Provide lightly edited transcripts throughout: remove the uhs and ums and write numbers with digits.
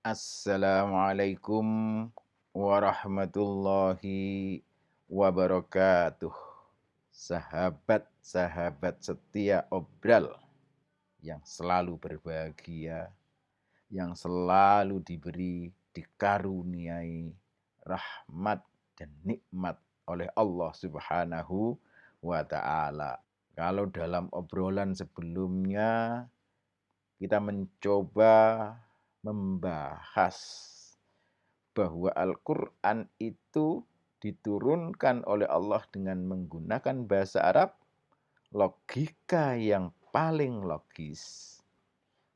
Assalamualaikum warahmatullahi wabarakatuh. Sahabat-sahabat setia obral yang selalu berbahagia, yang selalu dikaruniai rahmat dan nikmat oleh Allah Subhanahu wa Ta'ala. Kalau dalam obrolan sebelumnya kita mencoba membahas bahwa Al-Quran itu diturunkan oleh Allah dengan menggunakan bahasa Arab, logika yang paling logis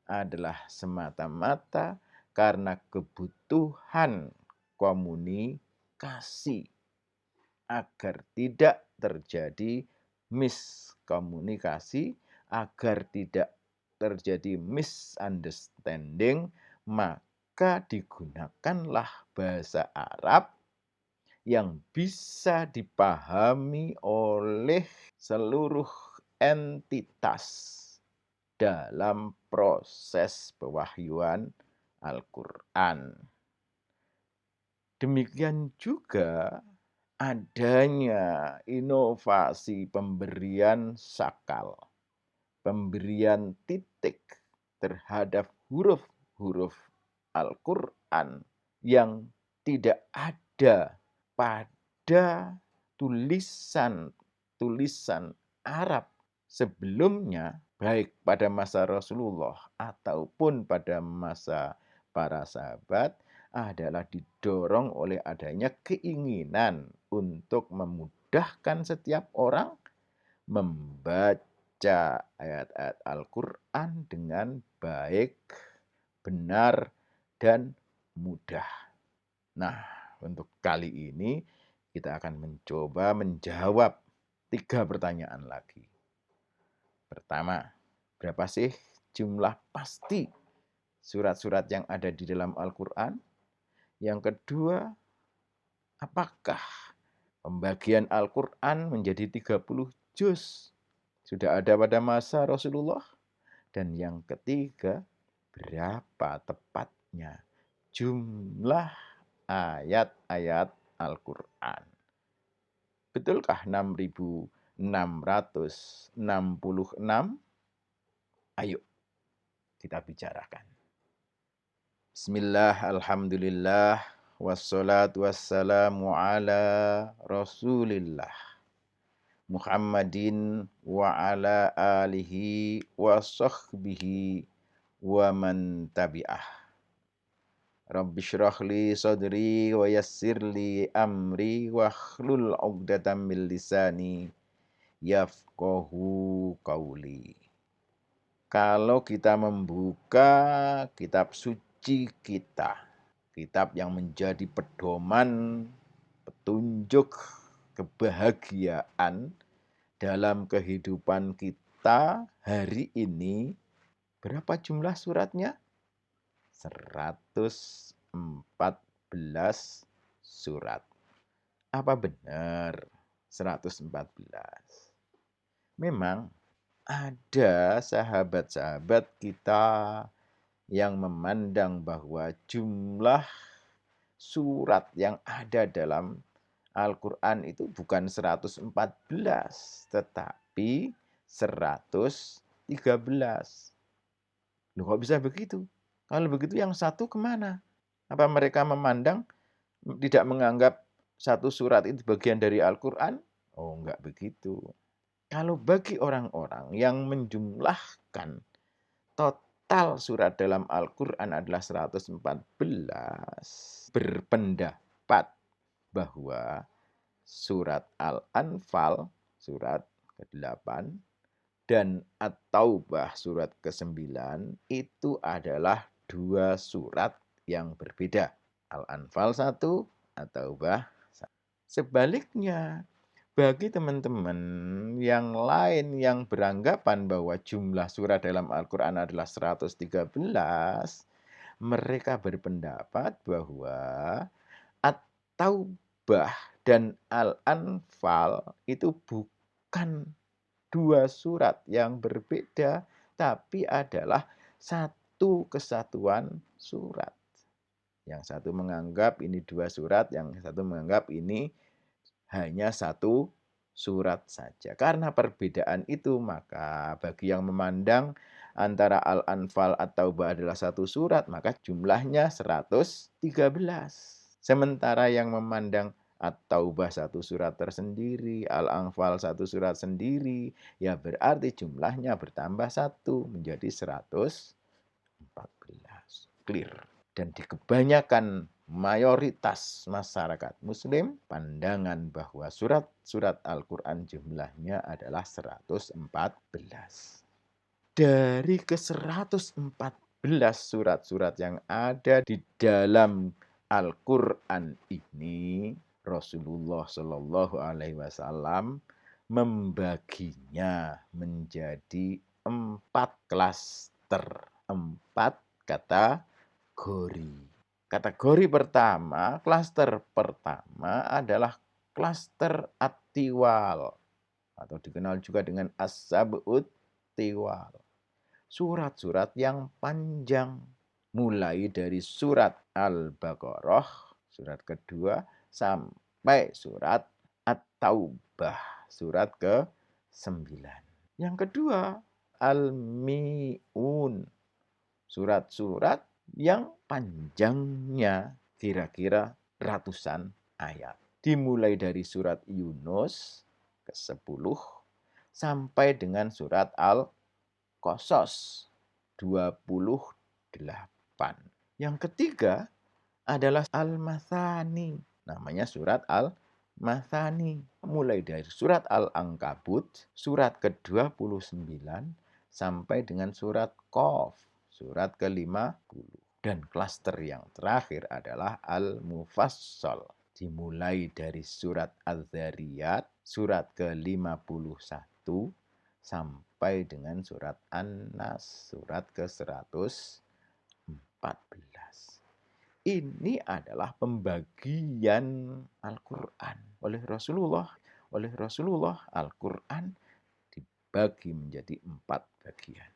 adalah semata-mata karena kebutuhan komunikasi agar tidak terjadi miskomunikasi, agar tidak terjadi misunderstanding, maka digunakanlah bahasa Arab yang bisa dipahami oleh seluruh entitas dalam proses pewahyuan Al-Quran. Demikian juga adanya inovasi pemberian sakal, pemberian titik terhadap huruf-huruf Al-Quran yang tidak ada pada tulisan Arab sebelumnya, baik pada masa Rasulullah ataupun pada masa para sahabat, adalah didorong oleh adanya keinginan untuk memudahkan setiap orang membaca ayat-ayat Al-Quran dengan baik, benar, dan mudah. Nah, untuk kali ini kita akan mencoba menjawab 3 pertanyaan lagi. Pertama, berapa sih jumlah pasti surat-surat yang ada di dalam Al-Quran? Yang kedua, apakah pembagian Al-Quran menjadi 30 juz sudah ada pada masa Rasulullah? Dan yang ketiga, berapa tepatnya jumlah ayat-ayat Al-Quran? Betulkah 6.666? Ayo kita bicarakan. Bismillah, alhamdulillah, wassalatu wassalamu ala rasulillah Muhammadin wa ala alihi wa sahbihi wa man tabi'ah. Rabbi syrah li sadri wa yassir li amri wa hlul 'uqdatam min lisani yafqahu qawli. Kalau kita membuka kitab suci kita, kitab yang menjadi pedoman, petunjuk kebahagiaan dalam kehidupan kita hari ini, berapa jumlah suratnya? 114 surat. Apa benar 114? Memang ada sahabat-sahabat kita yang memandang bahwa jumlah surat yang ada dalam Al-Quran itu bukan 114, tetapi 113. Loh, kok bisa begitu? Kalau begitu yang satu kemana? Apa mereka memandang, tidak menganggap satu surat itu bagian dari Al-Quran? Oh, enggak begitu. Kalau bagi orang-orang yang menjumlahkan total surat dalam Al-Quran adalah 114, berpendapat bahwa surat Al-Anfal, surat ke-8, dan At-Taubah, surat ke-9, itu adalah 2 surat yang berbeda. Al-Anfal 1, At-Taubah 1. Sebaliknya, bagi teman-teman yang lain yang beranggapan bahwa jumlah surat dalam Al-Quran adalah 113, mereka berpendapat bahwa At-Taubah dan Al-Anfal itu bukan 2 surat yang berbeda, tapi adalah satu kesatuan surat. Yang satu menganggap ini 2 surat, yang satu menganggap ini hanya 1 surat saja. Karena perbedaan itu, maka bagi yang memandang antara Al-Anfal atau Taubah adalah 1 surat, maka jumlahnya 113. Sementara yang memandang At-Taubah 1 surat tersendiri, Al-Anfal 1 surat sendiri, ya berarti jumlahnya bertambah 1 menjadi 114. Clear. Dan di kebanyakan mayoritas masyarakat muslim, pandangan bahwa surat-surat Al-Quran jumlahnya adalah 114. Dari ke-114 surat-surat yang ada di dalam Al-Quran ini, Rasulullah Shallallahu Alaihi Wasallam membaginya menjadi 4 klaster, 4 kategori. Kategori pertama, klaster pertama adalah klaster at-tiwal atau dikenal juga dengan as-sab'ut tiwal. Surat-surat yang panjang, mulai dari surat Al-Baqarah, surat kedua, sampai surat At-Taubah, surat ke-9. Yang kedua, Al-Mi'un, surat-surat yang panjangnya kira-kira ratusan ayat. Dimulai dari surat Yunus ke-10 sampai dengan surat Al-Qasas 28. Yang ketiga adalah Al-Mathani. Namanya surat Al-Mathani. Mulai dari surat Al-Ankabut, surat ke-29, sampai dengan surat Qaf, surat ke-50. Dan klaster yang terakhir adalah Al-Mufassal. Dimulai dari surat Al-Dzariyat, surat ke-51, sampai dengan surat An-Nas, surat ke-114. Ini adalah pembagian Al-Quran oleh Rasulullah. Oleh Rasulullah, Al-Quran dibagi menjadi 4 bagian.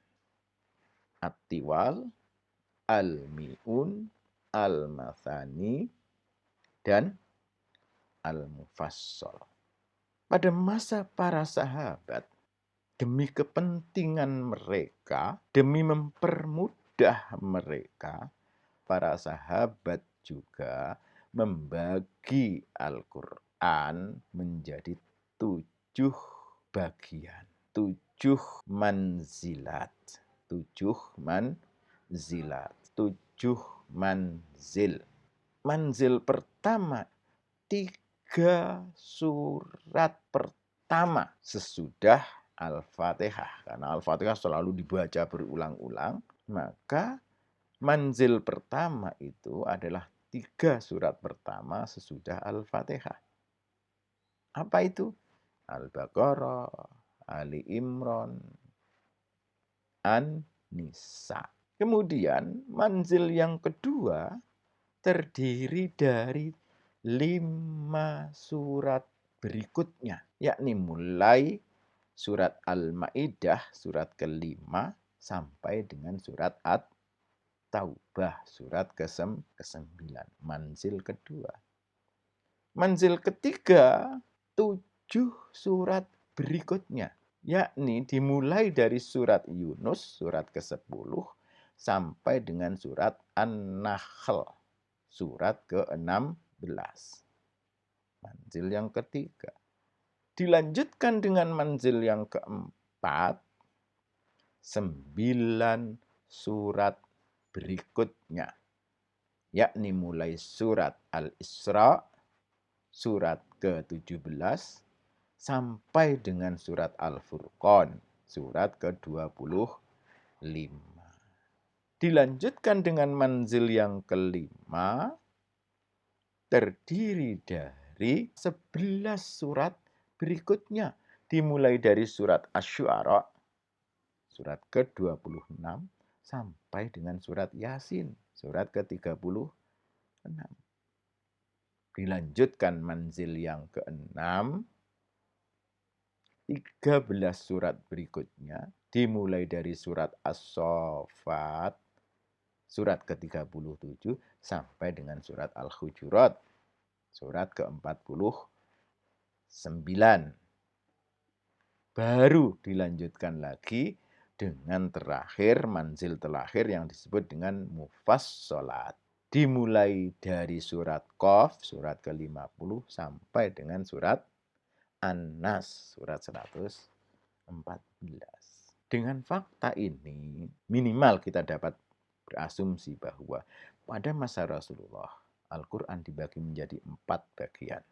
At-Tiwal, Al-Mi'un, Al-Mathani, dan Al-Mufassal. Pada masa para sahabat, demi kepentingan mereka, demi mempermudah mereka, para sahabat juga membagi Al-Quran menjadi 7 bagian, 7 manzilat, 7 manzilat, 7 manzil. Manzil pertama, 3 surat pertama sesudah Al-Fatihah. Karena Al-Fatihah selalu dibaca berulang-ulang, maka manzil pertama itu adalah 3 surat pertama sesudah Al-Fatihah. Apa itu? Al-Baqarah, Ali Imran, An-Nisa. Kemudian manzil yang kedua terdiri dari 5 surat berikutnya, yakni mulai surat Al-Maidah, surat ke-5, sampai dengan surat At-Taubah, surat ke-9, manzil kedua. Manzil ketiga, 7 surat berikutnya, yakni dimulai dari surat Yunus, surat ke-10, sampai dengan surat An-Nahl, surat ke-16. Manzil yang ketiga. Dilanjutkan dengan manzil yang keempat, 9 surat berikutnya, yakni mulai surat Al-Isra, surat ke-17, sampai dengan surat Al-Furqan, surat ke-25. Dilanjutkan dengan manzil yang kelima, terdiri dari 11 surat berikutnya, dimulai dari surat Asy-Syu'ara, surat ke-26, sampai dengan surat Yasin, surat ke-36. Dilanjutkan manzil yang ke-6, 13 surat berikutnya, dimulai dari surat As-Saffat surat ke-37 sampai dengan surat Al-Hujurat, surat ke-49. Baru dilanjutkan lagi dengan terakhir, manzil terakhir yang disebut dengan mufassalat. Dimulai dari surat Qaf, surat ke-50, sampai dengan surat An-Nas, surat 114. Dengan fakta ini, minimal kita dapat berasumsi bahwa pada masa Rasulullah, Al-Quran dibagi menjadi 4 bagian.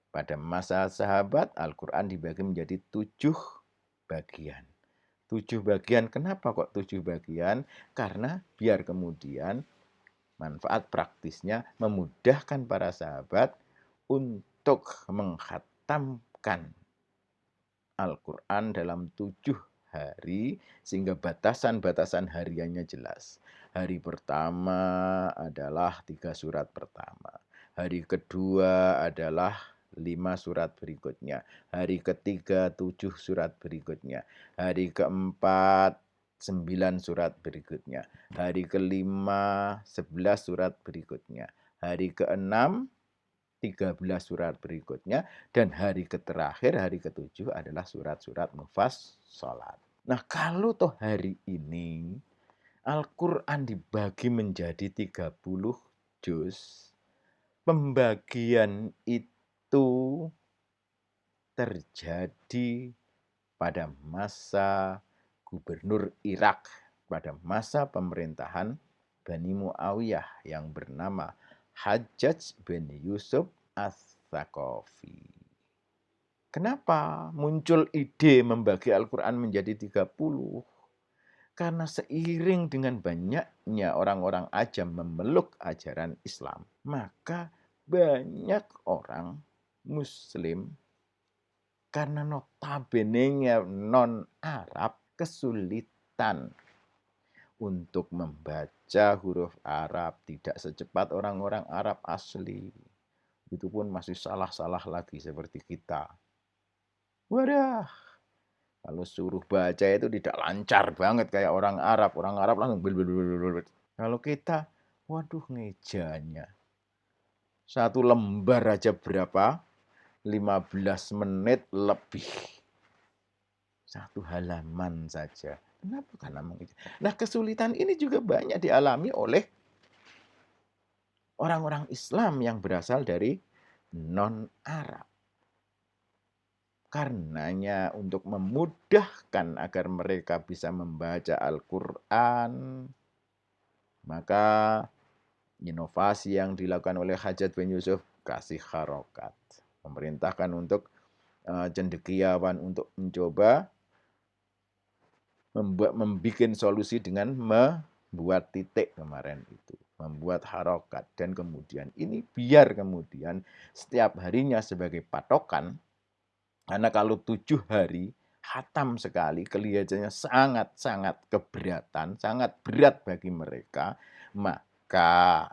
Pada masa sahabat, Al-Quran dibagi menjadi 7 bagian. 7 bagian, kenapa kok 7 bagian? Karena biar kemudian manfaat praktisnya memudahkan para sahabat untuk menghatamkan Al-Quran dalam 7 hari, sehingga batasan-batasan hariannya jelas. Hari pertama adalah 3 surat pertama. Hari kedua adalah 5 surat berikutnya. Hari ketiga 7 surat berikutnya. Hari keempat 9 surat berikutnya. Hari kelima 11 surat berikutnya. Hari keenam 13 surat berikutnya, dan hari terakhir, hari ke-7 adalah surat-surat mufassalat. Nah, kalau toh hari ini Al-Quran dibagi menjadi 30 juz, pembagian itu terjadi pada masa gubernur Irak, pada masa pemerintahan Bani Muawiyah yang bernama Hajjaj bin Yusuf Ats-Tsaqafi. Kenapa muncul ide membagi Al-Quran menjadi 30? Karena seiring dengan banyaknya orang-orang ajam memeluk ajaran Islam, maka banyak orang Muslim karena notabene-nya non-Arab kesulitan untuk membaca huruf Arab, tidak secepat orang-orang Arab asli. Itu pun masih salah-salah lagi seperti kita. Wadah, kalau suruh baca itu tidak lancar banget kayak orang Arab. Orang Arab langsung bil. Kalau kita, waduh ngejanya. Satu lembar aja berapa? 15 menit lebih. Satu halaman saja. Kenapa? Karena mengejar. Nah, kesulitan ini juga banyak dialami oleh orang-orang Islam yang berasal dari non-Arab. Karenanya untuk memudahkan agar mereka bisa membaca Al-Quran, maka inovasi yang dilakukan oleh Hajjaj bin Yusuf kasih harokat. Memerintahkan untuk cendekiawan untuk mencoba membuat solusi dengan membuat titik kemarin itu. Membuat harokat. Dan kemudian ini biar kemudian setiap harinya sebagai patokan. Karena kalau 7 hari, hatam sekali, kelihatannya sangat-sangat keberatan, sangat berat bagi mereka. Maka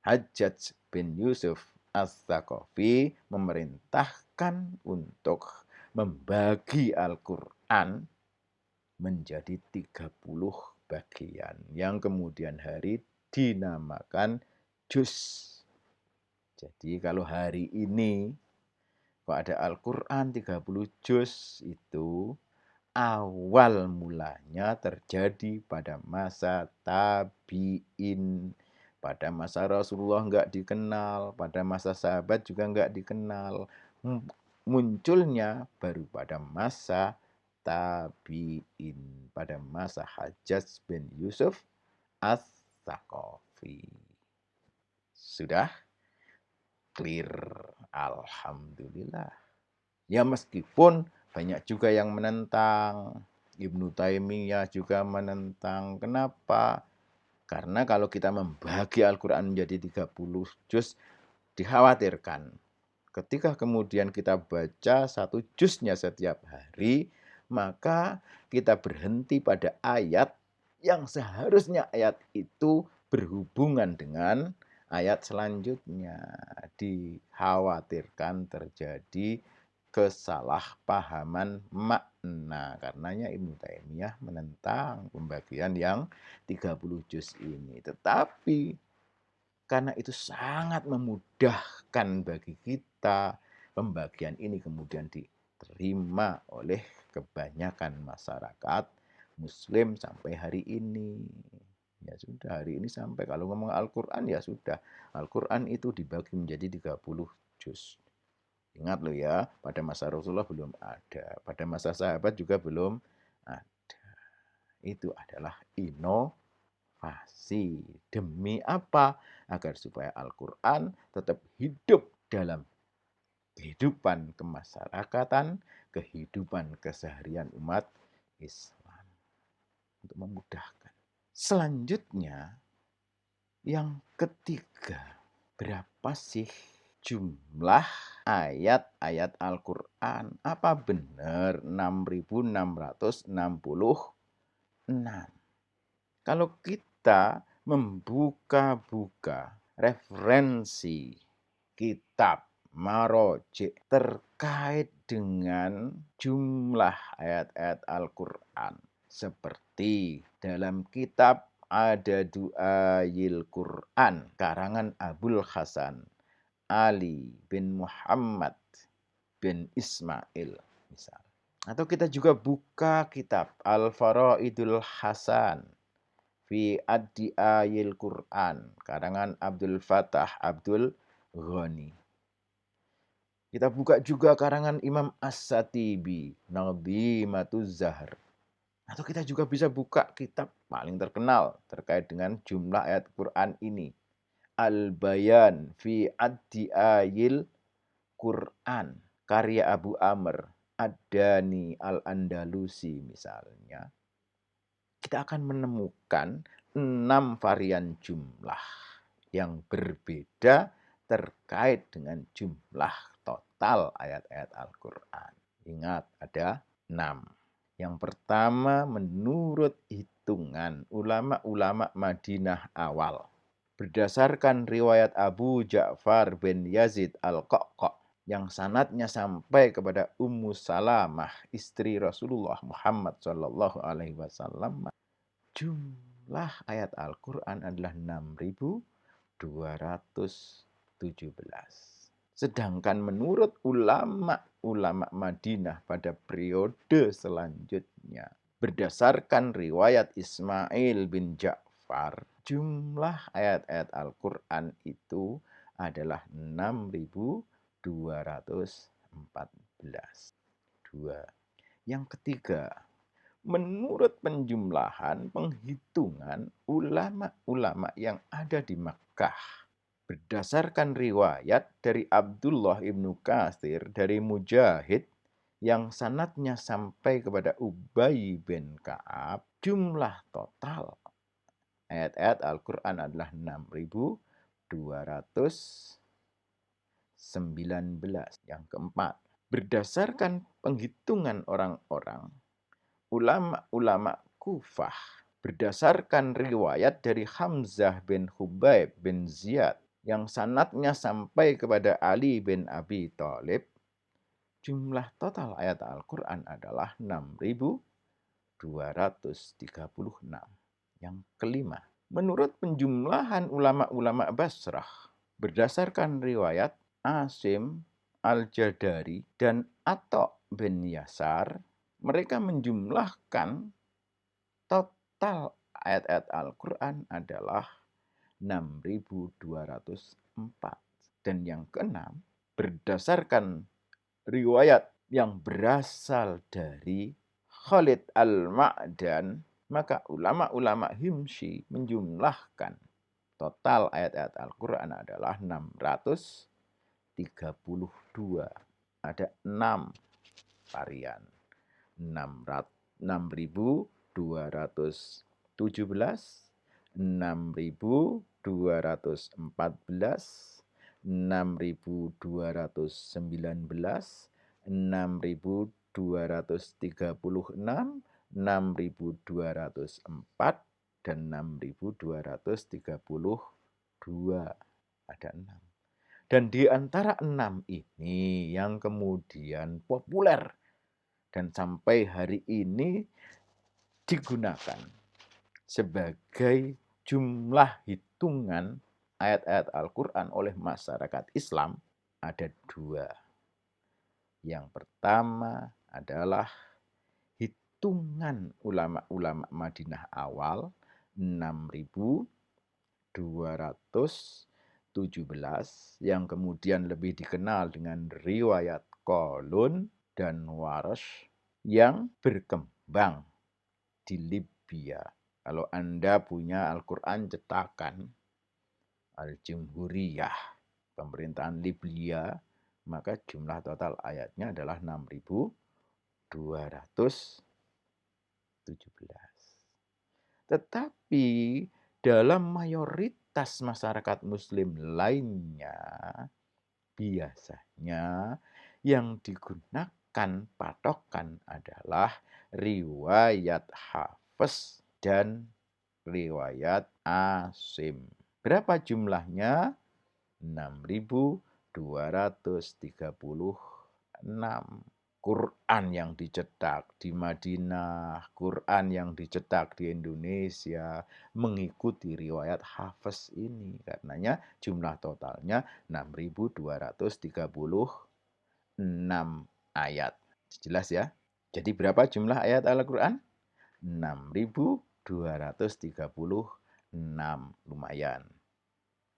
Hajjaj bin Yusuf Ats-Tsaqafi memerintahkan untuk membagi Al-Quran menjadi 30 bagian. Yang kemudian hari dinamakan juz. Jadi kalau hari ini kok ada Al-Quran 30 juz itu awal mulanya terjadi pada masa tabi'in. Pada masa Rasulullah enggak dikenal, pada masa sahabat juga enggak dikenal. Munculnya baru pada masa tabi'in, pada masa Hajjaj bin Yusuf Ats-Tsaqafi. Sudah clear, alhamdulillah. Ya meskipun banyak juga yang menentang, Ibnu Taimiyah juga menentang. Kenapa? Karena kalau kita membagi Al-Quran menjadi 30 juz, dikhawatirkan ketika kemudian kita baca 1 juznya setiap hari, maka kita berhenti pada ayat yang seharusnya ayat itu berhubungan dengan ayat selanjutnya. Dikhawatirkan terjadi kesalahpahaman makna. Karenanya Ibnu Taimiyah menentang pembagian yang 30 juz ini. Tetapi karena itu sangat memudahkan bagi kita, pembagian ini kemudian diterima oleh kebanyakan masyarakat Muslim sampai hari ini. Ya sudah, hari ini sampai kalau ngomong Al-Quran ya sudah. Al-Quran itu dibagi menjadi 30 juz. Ingat loh ya, pada masa Rasulullah belum ada. Pada masa sahabat juga belum ada. Itu adalah inovasi. Demi apa? Agar supaya Al-Quran tetap hidup dalam kehidupan kemasyarakatan, kehidupan keseharian umat Islam. Untuk memudahkan. Selanjutnya, yang ketiga, berapa sih jumlah ayat-ayat Al-Quran? Apa benar 6.666? Kalau kita membuka-buka referensi kitab marojik terkait dengan jumlah ayat-ayat Al-Quran, seperti dalam kitab Ada Du'ayil Quran karangan Abul Hasan Ali bin Muhammad bin Ismail misal. Atau kita juga buka kitab Al-Faraidul Hasan fi Addi'ayil Quran karangan Abdul Fattah Abdul Ghani. Kita buka juga karangan Imam As-Satibi Nadhimatuz Zahr. Atau kita juga bisa buka kitab paling terkenal terkait dengan jumlah ayat Quran ini. Al-Bayan fi Addi'ayil Quran karya Abu Amr Ad-Dani Al-Andalusi misalnya. Kita akan menemukan 6 varian jumlah yang berbeda terkait dengan jumlah total ayat-ayat Al-Quran. Ingat, ada 6. Yang pertama, menurut hitungan ulama-ulama Madinah awal, berdasarkan riwayat Abu Ja'far bin Yazid Al-Qaqqa yang sanadnya sampai kepada Ummu Salamah, istri Rasulullah Muhammad sallallahu alaihi wasallam, jumlah ayat Al-Quran adalah 6.217. Sedangkan menurut ulama-ulama Madinah pada periode selanjutnya, berdasarkan riwayat Ismail bin Ja'far, jumlah ayat-ayat Al-Quran itu adalah 6.214. Dua. Yang ketiga, menurut penjumlahan penghitungan ulama-ulama yang ada di Makkah, berdasarkan riwayat dari Abdullah ibnu Katsir dari Mujahid yang sanadnya sampai kepada Ubay bin Ka'ab, jumlah total ayat-ayat Al-Quran adalah 6.219. Yang keempat, berdasarkan penghitungan orang-orang, ulama-ulama Kufah, berdasarkan riwayat dari Hamzah bin Hubaib bin Ziyad yang sanadnya sampai kepada Ali bin Abi Thalib, jumlah total ayat Al-Quran adalah 6.236. Yang kelima, menurut penjumlahan ulama-ulama Basrah, berdasarkan riwayat Asim Al-Jadari dan Atta bin Yasar, mereka menjumlahkan total ayat-ayat Al-Quran adalah 6.204. Dan yang keenam, berdasarkan riwayat yang berasal dari Khalid Al-Ma'dan, maka ulama-ulama Himsi menjumlahkan total ayat-ayat Al-Quran adalah 632. Ada 6 varian. 6.217, 6.214, 6.219, 6.236, 6.204, dan 6.232. Ada 6. Dan di antara 6 ini yang kemudian populer dan sampai hari ini digunakan sebagai jumlah hitungan ayat-ayat Al-Quran oleh masyarakat Islam ada 2. Yang pertama adalah hitungan ulama-ulama Madinah awal 6.217 yang kemudian lebih dikenal dengan riwayat Qalun dan Warash yang berkembang di Libya. Kalau Anda punya Al-Quran cetakan Al-Jumhuriyah pemerintahan Libya, maka jumlah total ayatnya adalah 6.217. Tetapi dalam mayoritas masyarakat muslim lainnya, biasanya yang digunakan patokan adalah riwayat Hafs dan riwayat Asim. Berapa jumlahnya? 6.236. Quran yang dicetak di Madinah, Quran yang dicetak di Indonesia mengikuti riwayat Hafs ini. Karenanya jumlah totalnya 6.236 ayat. Jelas ya? Jadi berapa jumlah ayat Al-Quran? 6.236. Lumayan.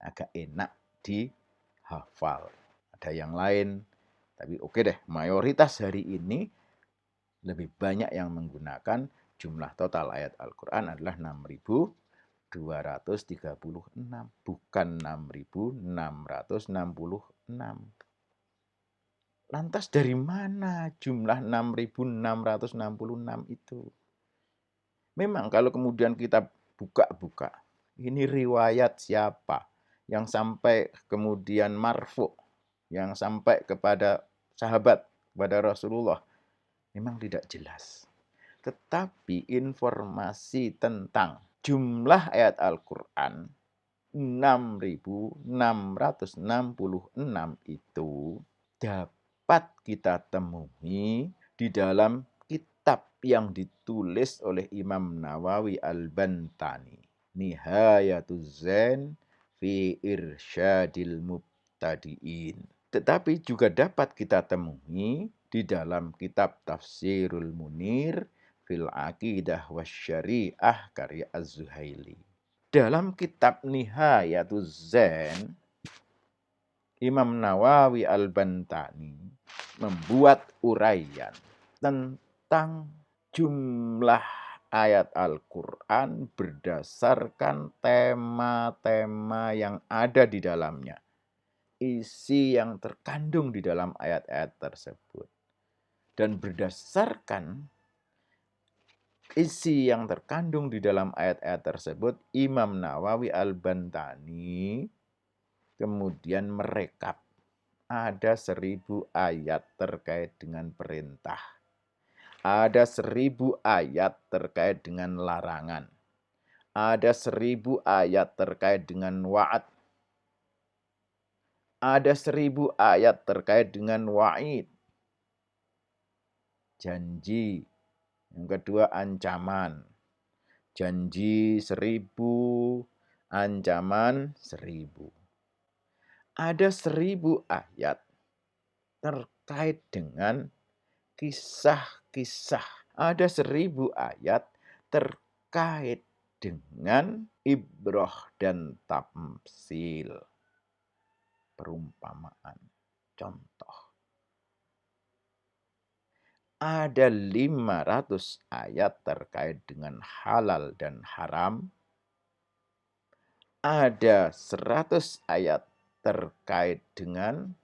Agak enak dihafal. Ada yang lain, tapi oke deh, mayoritas hari ini lebih banyak yang menggunakan jumlah total ayat Al-Quran adalah 6.236, bukan 6.666. Lantas dari mana jumlah 6.666 itu? Memang kalau kemudian kita buka-buka, ini riwayat siapa yang sampai kemudian marfu, yang sampai kepada sahabat, kepada Rasulullah, memang tidak jelas. Tetapi informasi tentang jumlah ayat Al-Quran 6.666 itu dapat kita temui di dalam kitab yang ditulis oleh Imam Nawawi Al-Bantani, Nihayatuz Zain fi Irsyadil Mubtadi'in. Tetapi juga dapat kita temui di dalam kitab Tafsirul Munir fil Aqidah Wasyariah karya Az-Zuhaili. Dalam kitab Nihayatuz Zain, Imam Nawawi Al-Bantani membuat uraian tentang jumlah ayat Al-Quran berdasarkan tema-tema yang ada di dalamnya. Isi yang terkandung di dalam ayat-ayat tersebut. Dan berdasarkan isi yang terkandung di dalam ayat-ayat tersebut, Imam Nawawi Al-Bantani kemudian merekap. Ada 1.000 ayat terkait dengan perintah. Ada 1.000 ayat terkait dengan larangan. Ada 1.000 ayat terkait dengan wa'ad. Ada 1.000 ayat terkait dengan wa'id. Janji. Yang kedua ancaman. Janji 1.000, ancaman 1.000. Ada 1.000 ayat terkait dengan kisah-kisah. Ada 1.000 ayat terkait dengan ibrah dan tamsil. Perumpamaan. Contoh. Ada 500 ayat terkait dengan halal dan haram. Ada 100 ayat terkait dengan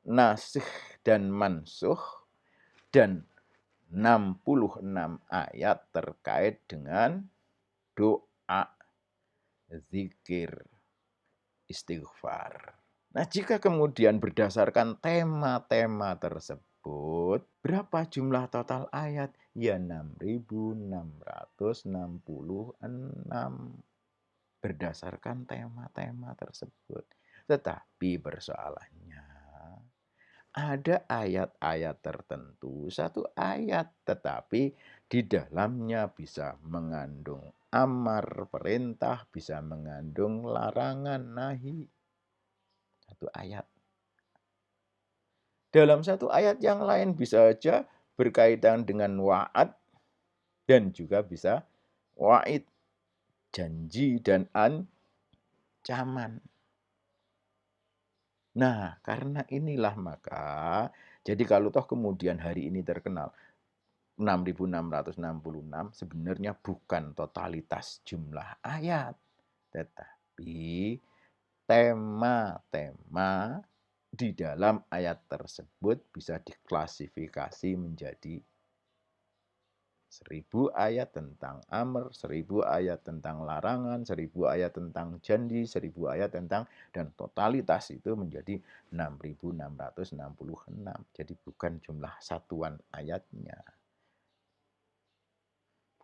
nasikh dan mansuh. Dan 66 ayat terkait dengan doa, zikir, istighfar. Nah, jika kemudian berdasarkan tema-tema tersebut, berapa jumlah total ayat? Ya 6.666 berdasarkan tema-tema tersebut. Tetapi persoalannya Ada ayat-ayat tertentu, satu ayat, tetapi di dalamnya bisa mengandung amar, perintah, bisa mengandung larangan, nahi. Satu ayat. Dalam satu ayat yang lain bisa saja berkaitan dengan wa'ad dan juga bisa wa'id, janji dan ancaman. Nah, karena inilah maka, jadi kalau toh kemudian hari ini terkenal 6.666 sebenarnya bukan totalitas jumlah ayat, tetapi tema-tema di dalam ayat tersebut bisa diklasifikasi menjadi 1000 ayat tentang amr, 1000 ayat tentang larangan, 1000 ayat tentang janji, 1000 ayat tentang, dan totalitas itu menjadi 6.666. Jadi bukan jumlah satuan ayatnya.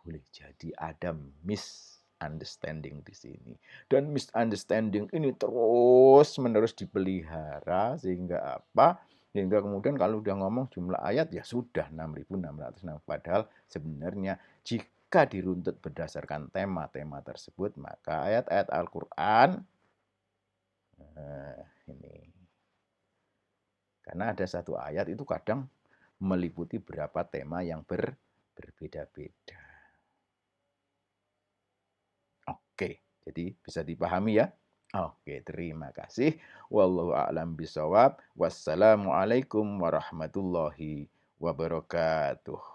Boleh jadi ada misunderstanding di sini. Dan misunderstanding ini terus-menerus dipelihara sehingga apa? Sehingga kemudian kalau udah ngomong jumlah ayat ya sudah 6.606. Padahal sebenarnya jika diruntut berdasarkan tema-tema tersebut, maka ayat-ayat Al-Quran ini. Karena ada satu ayat itu kadang meliputi berapa tema yang berbeda-beda. Oke, jadi bisa dipahami ya? Oke, terima kasih. Wallahu a'lam bishawab. Wassalamualaikum warahmatullahi wabarakatuh.